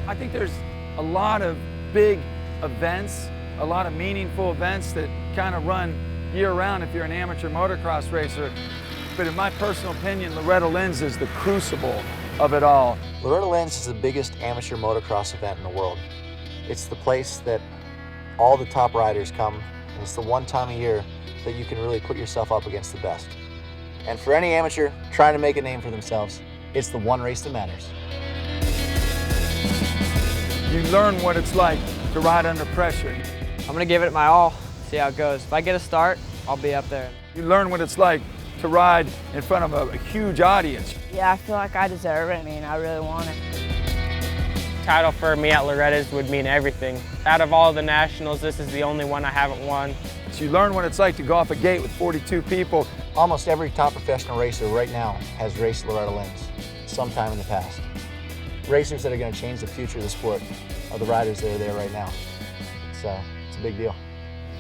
I think there's a lot of big events, a lot of meaningful events that kind of run year-round if you're an amateur motocross racer. But in my personal opinion, Loretta Lynn's is the crucible of it all. Loretta Lynn's is the biggest amateur motocross event in the world. It's the place that all the top riders come, and it's the one time a year that you can really put yourself up against the best. And for any amateur trying to make a name for themselves, it's the one race that matters. You learn what it's like to ride under pressure. I'm gonna give it my all, see how it goes. If I get a start, I'll be up there. You learn what it's like to ride in front of a huge audience. Yeah, I feel like I deserve it. I mean, I really want it. Title for me at Loretta's would mean everything. Out of all the nationals, this is the only one I haven't won. So you learn what it's like to go off a gate with 42 people. Almost every top professional racer right now has raced Loretta Lynn's sometime in the past. Racers that are going to change the future of the sport are the riders that are there right now. It's a big deal.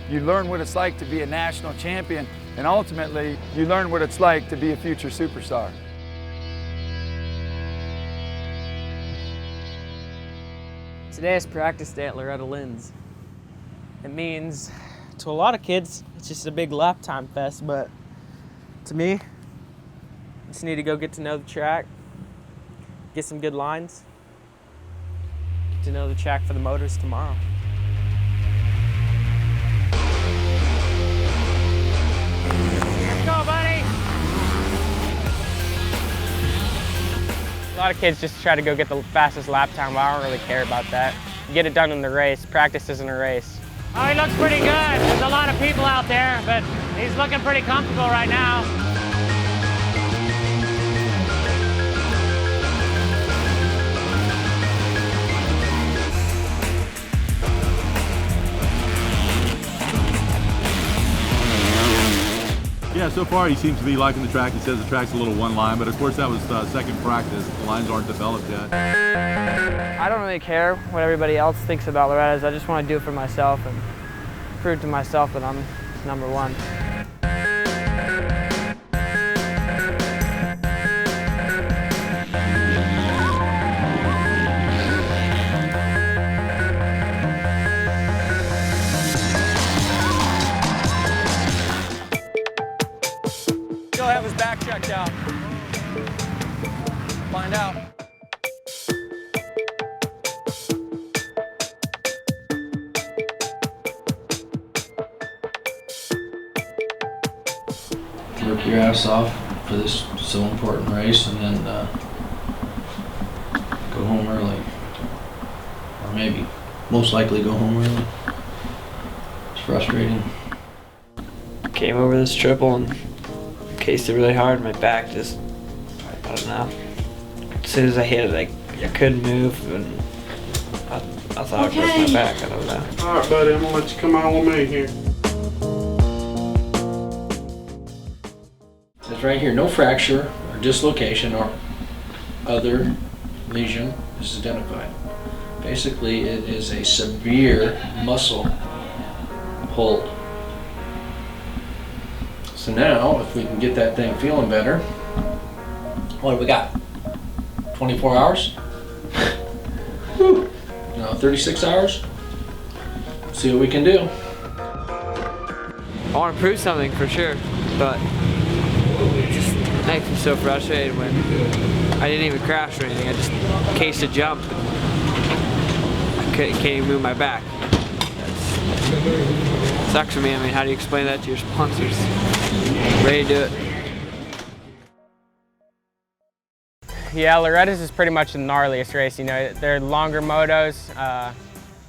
You learn what it's like to be a national champion, and ultimately, you learn what it's like to be a future superstar. Today is practice day at Loretta Lynn's. It means, to a lot of kids, it's just a big lap time fest, but to me, I just need to go get to know the track, get some good lines, get to know the track for the motors tomorrow. Let's go, buddy! A lot of kids just try to go get the fastest lap time, but I don't really care about that. You get it done in the race. Practice isn't a race. Oh, he looks pretty good. There's a lot of people out there, but he's looking pretty comfortable right now. Yeah, so far he seems to be liking the track. He says the track's a little one line, but of course that was second practice. The lines aren't developed yet. I don't really care what everybody else thinks about Loretta's. I just want to do it for myself and prove to myself that I'm number one. He'll have his back checked out. Find out. Work your ass off for this so important race, and then go home early, or maybe most likely go home early. It's frustrating. Came over this triple and cased it really hard. My back just, I don't know. As soon as I hit it, I couldn't move, and I thought I broke my back. I don't know. All right, buddy, I'm gonna let you come on with me here. It says right here, no fracture or dislocation or other lesion is identified. Basically, it is a severe muscle pull. So now, if we can get that thing feeling better, what do we got? 24 hours? Whew. No, 36 hours? See what we can do. I want to prove something for sure, but it just makes me so frustrated when I didn't even crash or anything. I just cased a jump and I can't even move my back. That sucks for me. I mean, how do you explain that to your sponsors? Ready to do it. Yeah, Loretta's is pretty much the gnarliest race. You know, they're longer motos.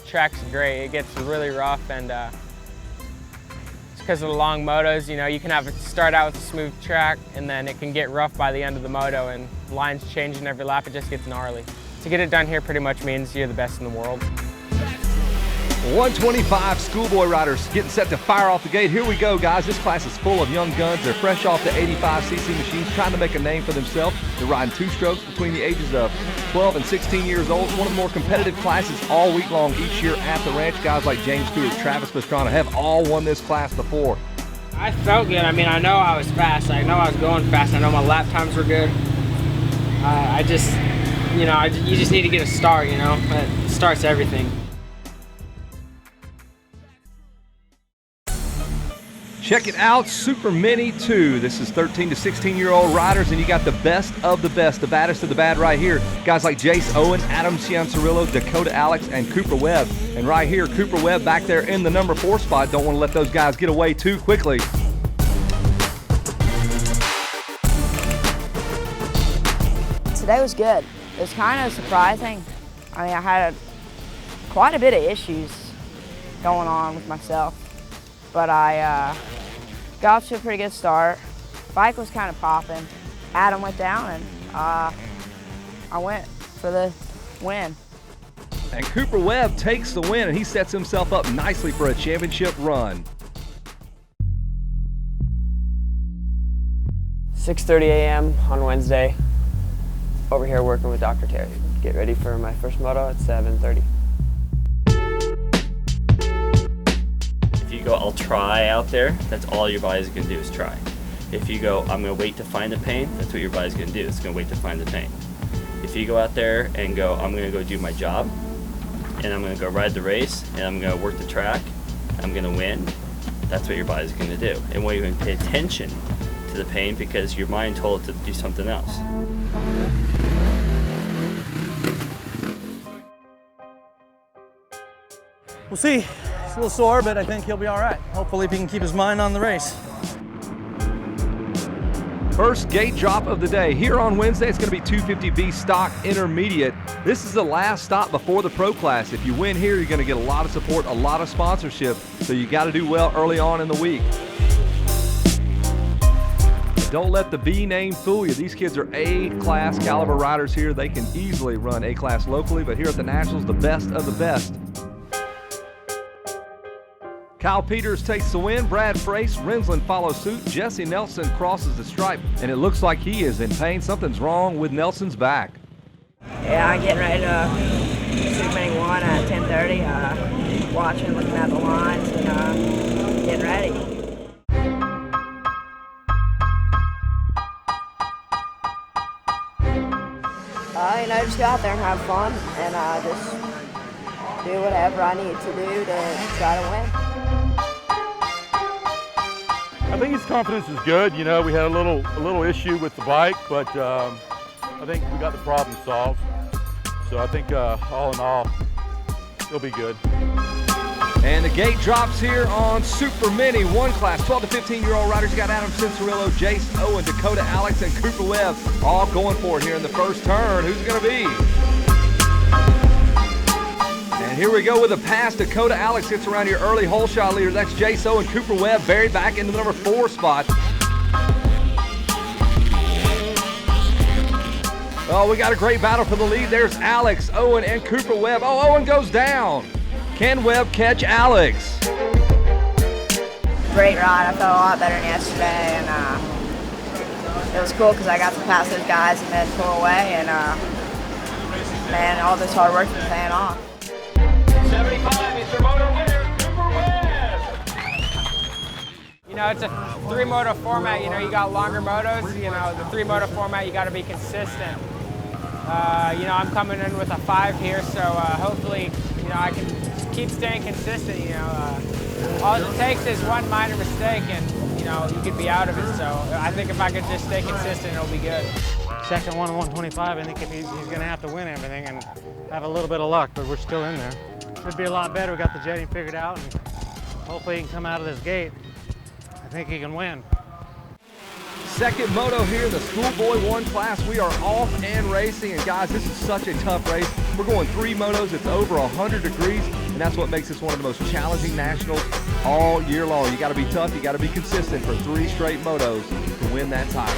Track's great. It gets really rough, and because of the long motos, you know, you can have it start out with a smooth track, and then it can get rough by the end of the moto, and lines changing every lap. It just gets gnarly. To get it done here pretty much means you're the best in the world. 125 schoolboy riders getting set to fire off the gate. Here we go, guys. This class is full of young guns. They're fresh off the 85cc machines, trying to make a name for themselves. They're riding two strokes between the ages of 12 and 16 years old. One of the more competitive classes all week long each year at the ranch. Guys like James Stewart, Travis Pastrana have all won this class before. I felt good. I mean, I know I was fast. I know I was going fast. I know my lap times were good. you know, you just need to get a start, you know, that starts everything. Check it out, Supermini 2. This is 13 to 16-year-old riders, and you got the best of the best, the baddest of the bad right here. Guys like Jace Owen, Adam Cianciarillo, Dakota Alex, and Cooper Webb. And right here, Cooper Webb back there in the number 4 spot. Don't want to let those guys get away too quickly. Today was good. It was kind of surprising. I mean, I had quite a bit of issues going on with myself, but I got off to a pretty good start. Bike was kind of popping. Adam went down, and I went for the win. And Cooper Webb takes the win, and he sets himself up nicely for a championship run. 6:30 a.m. on Wednesday. Over here working with Dr. Terry. Get ready for my first moto at 7:30. If you go, I'll try out there, that's all your body's gonna do is try. If you go, I'm gonna wait to find the pain, that's what your body's gonna do, it's gonna wait to find the pain. If you go out there and go, I'm gonna go do my job, and I'm gonna go ride the race, and I'm gonna work the track, I'm gonna win, that's what your body's gonna do. And when you can pay attention to the pain because your mind told it to do something else. We'll see. He's a little sore, but I think he'll be all right. Hopefully, if he can keep his mind on the race. First gate drop of the day. Here on Wednesday, it's going to be 250B stock intermediate. This is the last stop before the pro class. If you win here, you're going to get a lot of support, a lot of sponsorship. So you got to do well early on in the week. Don't let the B name fool you. These kids are A-class caliber riders here. They can easily run A-class locally, but here at the Nationals, the best of the best. Kyle Peters takes the win. Brad Frace, Rensland follows suit. Jesse Nelson crosses the stripe, and it looks like he is in pain. Something's wrong with Nelson's back. Yeah, I'm getting ready to Supermini 1 at 10:30. Watching, looking at the lines, and getting ready. You know, just go out there and have fun, and just do whatever I need to do to try to win. I think his confidence is good. You know, we had a little issue with the bike, but I think we got the problem solved. So I think all in all, it'll be good. And the gate drops here on Supermini 1 class. 12 to 15-year-old riders. You got Adam Cianciarillo, Jace Owen, Dakota Alex, and Cooper Webb all going for it here in the first turn. Who's it going to be? And here we go with a pass. Dakota Alex gets around your early hole shot leader. That's Jace Owen. Cooper Webb buried back into the number 4 spot. Oh, we got a great battle for the lead. There's Alex, Owen, and Cooper Webb. Oh, Owen goes down. Can Webb catch Alex? Great ride. I felt a lot better than yesterday, and it was cool because I got to pass those guys and then pull away, and man, all this hard work is paying off. 75 is your moto winner, Cooper Webb. You know, it's a 3-moto format. You know, you got longer motos. You know, the 3-moto format, you got to be consistent. You know, I'm coming in with a 5 here, so hopefully, you know, I can keep staying consistent. You know, all it takes is one minor mistake, and you know, you could be out of it. So I think if I could just stay consistent, it'll be good. Second one, 125. I think if he's going to have to win everything and have a little bit of luck, but we're still in there. Should be a lot better. We got the jetting figured out, and hopefully he can come out of this gate. I think he can win. Second moto here, the Schoolboy 1 class. We are off and racing, and guys, this is such a tough race. We're going 3 motos. It's over 100 degrees, and that's what makes this one of the most challenging nationals all year long. You got to be tough. You got to be consistent for 3 straight motos to win that title.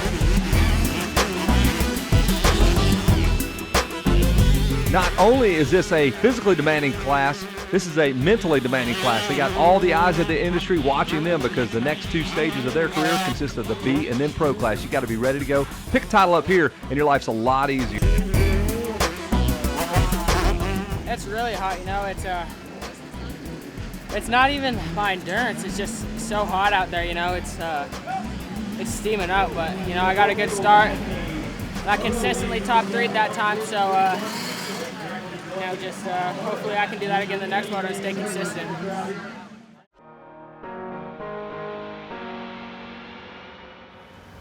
Not only is this a physically demanding class, this is a mentally demanding class. They got all the eyes of the industry watching them because the next 2 stages of their career consist of the B and then pro class. You got to be ready to go. Pick a title up here, and your life's a lot easier. It's really hot, you know. It's not even my endurance. It's just so hot out there, you know. It's steaming up, but you know, I got a good start. not consistently top 3 at that time, so you know, just hopefully I can do that again the next moto and stay consistent.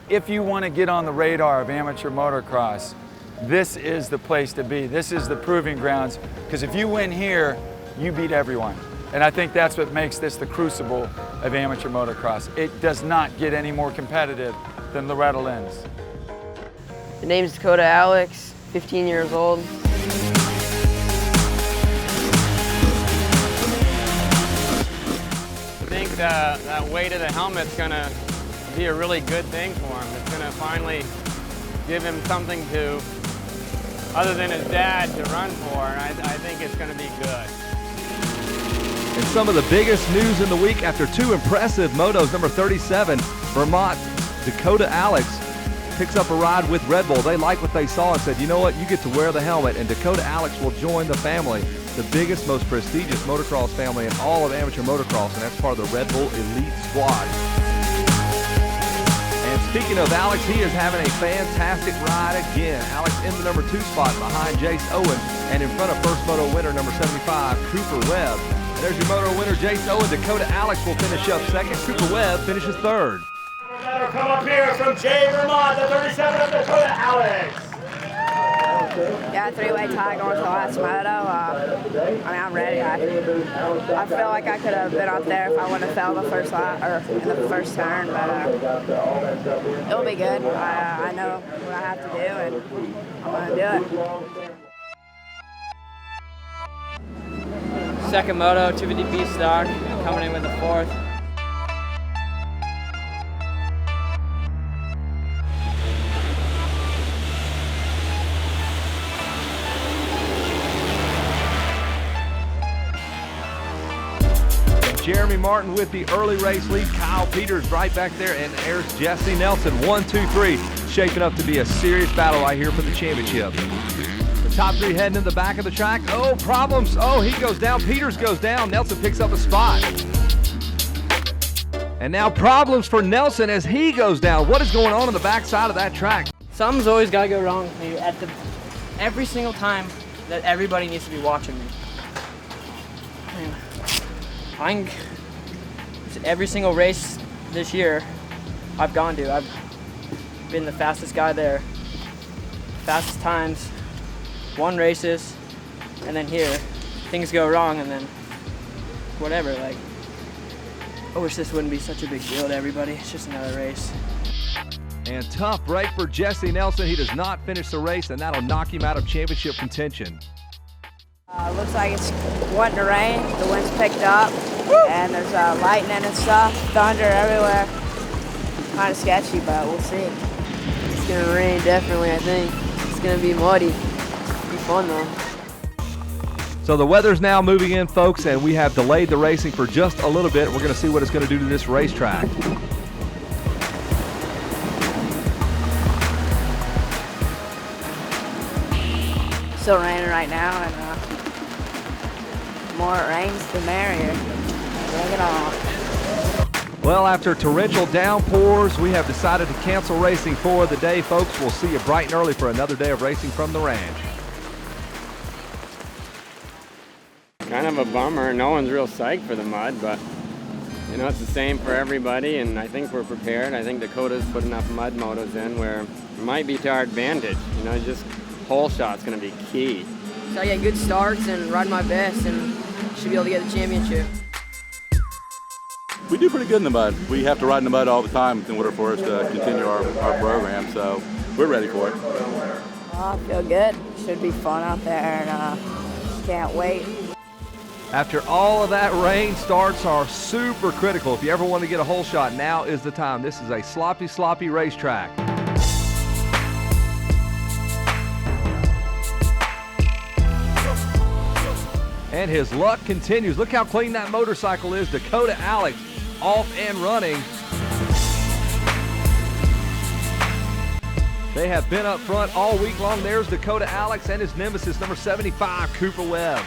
If you want to get on the radar of amateur motocross, this is the place to be. This is the proving grounds, because if you win here, you beat everyone. And I think that's what makes this the crucible of amateur motocross. It does not get any more competitive than Loretta Lynn's. The name's Dakota Alex, 15 years old. I think that weight of the helmet's gonna be a really good thing for him. It's gonna finally give him something to, other than his dad, to run for, and I think it's gonna be good. And some of the biggest news in the week after 2 impressive motos. Number 37, Vermont, Dakota Alex picks up a ride with Red Bull. They liked what they saw and said, you know what, you get to wear the helmet, and Dakota Alex will join the family, the biggest, most prestigious motocross family in all of amateur motocross, and that's part of the Red Bull Elite Squad. And speaking of Alex, he is having a fantastic ride again. Alex in the number 2 spot behind Jace Owen, and in front of first moto winner number 75, Cooper Webb. And there's your moto winner, Jace Owen. Dakota Alex will finish up second. Cooper Webb finishes third. Come up here from Jay Vermont, the 37 of Dakota Alex. Yeah, 3-way tie going to the last moto. I mean, I'm ready. I feel like I could have been up there if I wouldn't have fell the first lap or in the first turn, but it'll be good. I know what I have to do, and I'm going to do it. Second moto, 250B stock, coming in with the 4th. Jeremy Martin with the early race lead. Kyle Peters right back there, and there's Jesse Nelson. 1, 2, 3, shaping up to be a serious battle right here for the championship. The top 3 heading in the back of the track. Oh, problems. Oh, he goes down. Peters goes down. Nelson picks up a spot. And now problems for Nelson as he goes down. What is going on the back side of that track? Something's always got to go wrong with me every single time that everybody needs to be watching me. Every single race this year I've gone to, I've been the fastest guy there, fastest times, won races, and then here things go wrong, and then whatever. Like, I wish this wouldn't be such a big deal to everybody. It's just another race. And tough break for Jesse Nelson. He does not finish the race, and that'll knock him out of championship contention. Looks like it's wanting to rain. The wind's picked up, and there's lightning and stuff, thunder everywhere. Kind of sketchy, but we'll see. It's gonna rain, definitely, I think. It's gonna be muddy. It'll be fun though. So the weather's now moving in, folks, and we have delayed the racing for just a little bit. We're gonna see what it's gonna do to this racetrack. Still raining right now, and the more it rains, the merrier. Bring it on. Well, after torrential downpours, we have decided to cancel racing for the day, folks. We'll see you bright and early for another day of racing from the ranch. Kind of a bummer. No one's real psyched for the mud, but you know, it's the same for everybody, and I think we're prepared. I think Dakota's put enough mud motos in where it might be to our advantage. You know, just hole shot's going to be key. So I get good starts and ride my best, and should be able to get the championship. We do pretty good in the mud. We have to ride in the mud all the time in order for us to continue our program, so we're ready for it. I feel good. Should be fun out there, and can't wait. After all of that rain, starts are super critical. If you ever want to get a hole shot, now is the time. This is a sloppy, sloppy racetrack. And his luck continues. Look how clean that motorcycle is. Dakota Alex off and running. They have been up front all week long. There's Dakota Alex and his nemesis, number 75, Cooper Webb.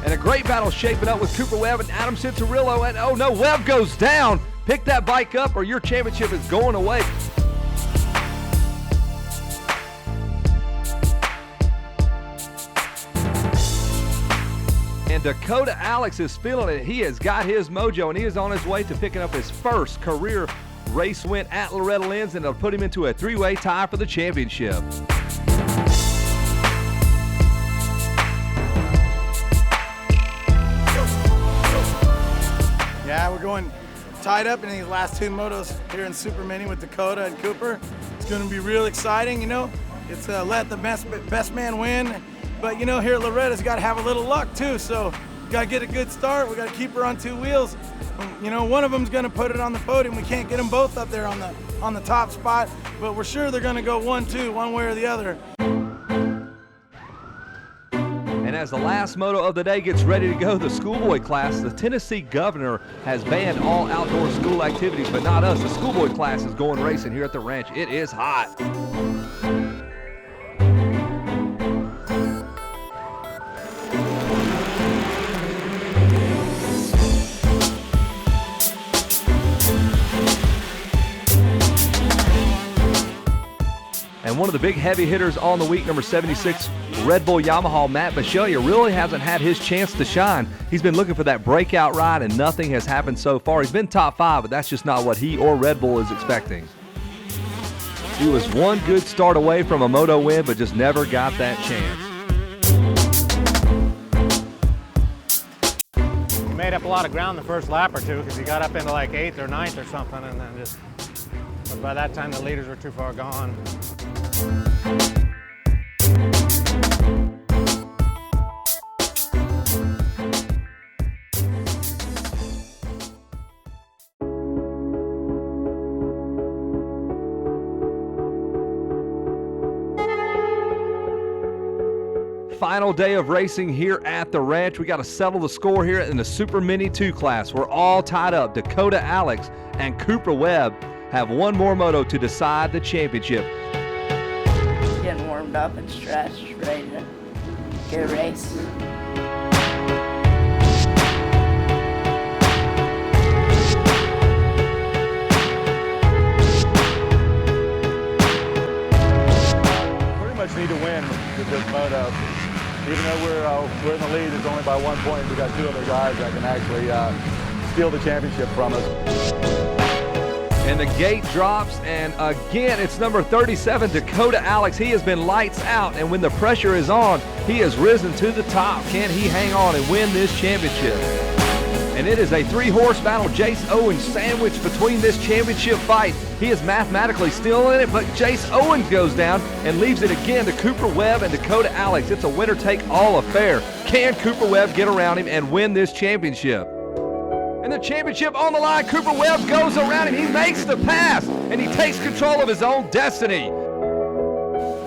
And a great battle shaping up with Cooper Webb and Adam Cincerillo. And oh no, Webb goes down. Pick that bike up or your championship is going away. Dakota Alex is feeling it. He has got his mojo, and he is on his way to picking up his first career race win at Loretta Lynn's, and it'll put him into a three-way tie for the championship. Yeah, we're going tied up in these last two motos here in Supermini with Dakota and Cooper. It's going to be real exciting, you know. It's let the best man win. But, you know, here at Loretta's got to have a little luck, too. So we got to get a good start. We got to keep her on two wheels. You know, one of them's going to put it on the podium. We can't get them both up there on the top spot. But we're sure they're going to go 1-2, one way or the other. And as the last moto of the day gets ready to go, the schoolboy class, the Tennessee governor has banned all outdoor school activities, but not us. The schoolboy class is going racing here at the ranch. It is hot. And one of the big heavy hitters on the week, number 76, Red Bull Yamaha Matt Bisceglia, really hasn't had his chance to shine. He's been looking for that breakout ride, and nothing has happened so far. He's been top 5, but that's just not what he or Red Bull is expecting. He was one good start away from a moto win, but just never got that chance. He made up a lot of ground the first lap or two because he got up into like 8th or 9th or something, and then just, but by that time the leaders were too far gone. Final day of racing here at the ranch. We got to settle the score here in the Super Mini 2 class. We're all tied up. Dakota Alex and Cooper Webb have one more moto to decide the championship. Getting warmed up and stretched, ready to get a race. Pretty much need to win with this moto. Even though we're in the lead, it's only by 1 point. We got two other guys that can actually steal the championship from us. And the gate drops, and again, it's number 37, Dakota Alex. He has been lights out, and when the pressure is on, he has risen to the top. Can he hang on and win this championship? And it is a three-horse battle. Jace Owens sandwiched between this championship fight. He is mathematically still in it, but Jace Owens goes down and leaves it again to Cooper Webb and Dakota Alex. It's a winner-take-all affair. Can Cooper Webb get around him and win this championship? And the championship on the line, Cooper Webb goes around him. He makes the pass, and he takes control of his own destiny.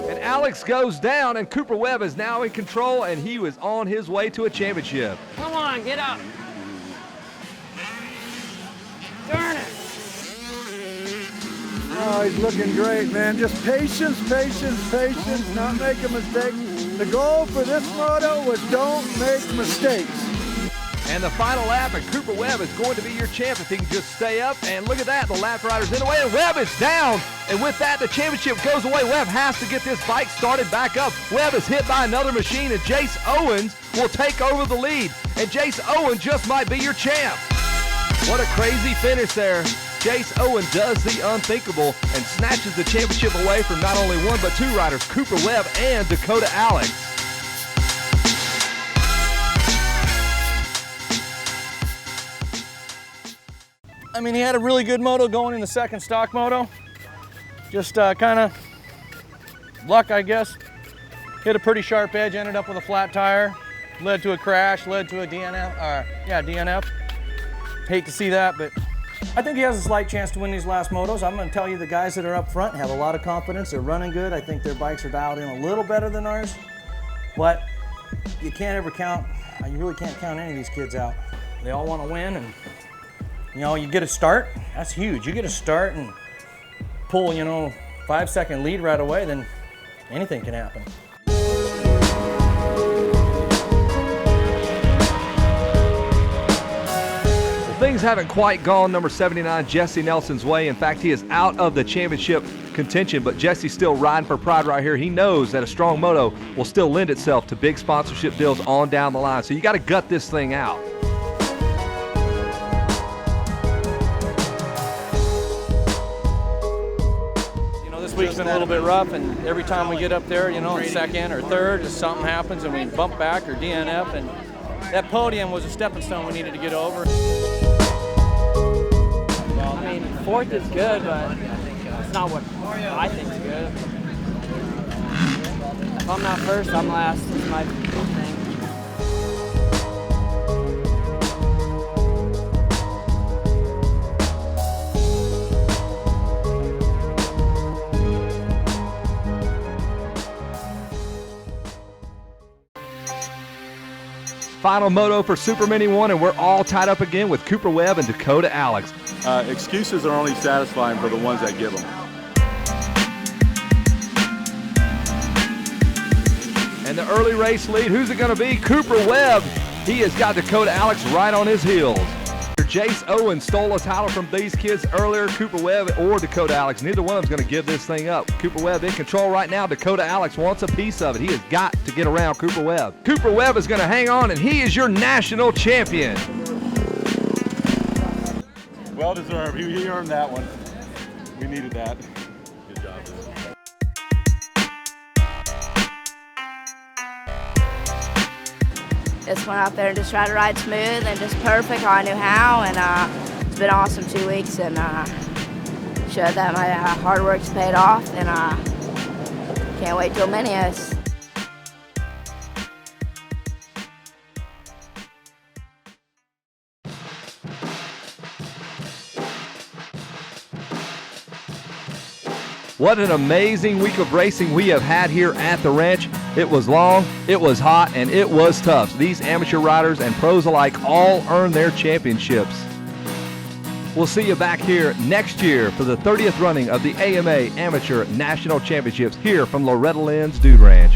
And Alex goes down, and Cooper Webb is now in control, and he was on his way to a championship. Come on, get up. Darn it. Oh, he's looking great, man. Just patience, patience, patience, not make a mistake. The goal for this moto was don't make mistakes. And the final lap, and Cooper Webb is going to be your champ if he can just stay up. And look at that, the lap rider's in the way, and Webb is down. And with that, the championship goes away. Webb has to get this bike started back up. Webb is hit by another machine, and Jace Owens will take over the lead. And Jace Owens just might be your champ. What a crazy finish there. Jace Owens does the unthinkable and snatches the championship away from not only one but two riders, Cooper Webb and Dakota Alex. I mean, he had a really good moto going in the second stock moto. Just kind of luck, I guess. Hit a pretty sharp edge, ended up with a flat tire, led to a crash, led to a DNF. Hate to see that, but I think he has a slight chance to win these last motos. I'm going to tell you, the guys that are up front have a lot of confidence. They're running good. I think their bikes are dialed in a little better than ours, but you can't ever count, you really can't count any of these kids out. They all want to win, and you know, you get a start, that's huge. You get a start and pull, 5-second lead right away, then anything can happen. Things haven't quite gone number 79 Jesse Nelson's way. In fact, he is out of the championship contention, but Jesse's still riding for pride right here. He knows that a strong moto will still lend itself to big sponsorship deals on down the line. So you got to gut this thing out. This week's been a little bit rough, and every time we get up there, in second or third, just something happens and we bump back or DNF, and that podium was a stepping stone we needed to get over. Well, I mean, fourth is good, but it's not what I think is good. If I'm not first, I'm last. It's my thing. Final moto for Supermini 1, and we're all tied up again with Cooper Webb and Dakota Alex. Excuses are only satisfying for the ones that give them. And the early race lead, who's it going to be? Cooper Webb. He has got Dakota Alex right on his heels. Jace Owen stole a title from these kids earlier. Cooper Webb or Dakota Alex, neither one of them's going to give this thing up. Cooper Webb in control right now. Dakota Alex wants a piece of it. He has got to get around Cooper Webb. Cooper Webb is going to hang on, and he is your national champion. Well deserved. He earned that one. We needed that. Good job. Just went out there and just tried to ride smooth and just perfect how I knew how, and it's been awesome 2 weeks, and showed that my hard work's paid off, and can't wait till Minios. What an amazing week of racing we have had here at the ranch. It was long, it was hot, and it was tough. These amateur riders and pros alike all earned their championships. We'll see you back here next year for the 30th running of the AMA Amateur National Championships here from Loretta Lynn's Dude Ranch.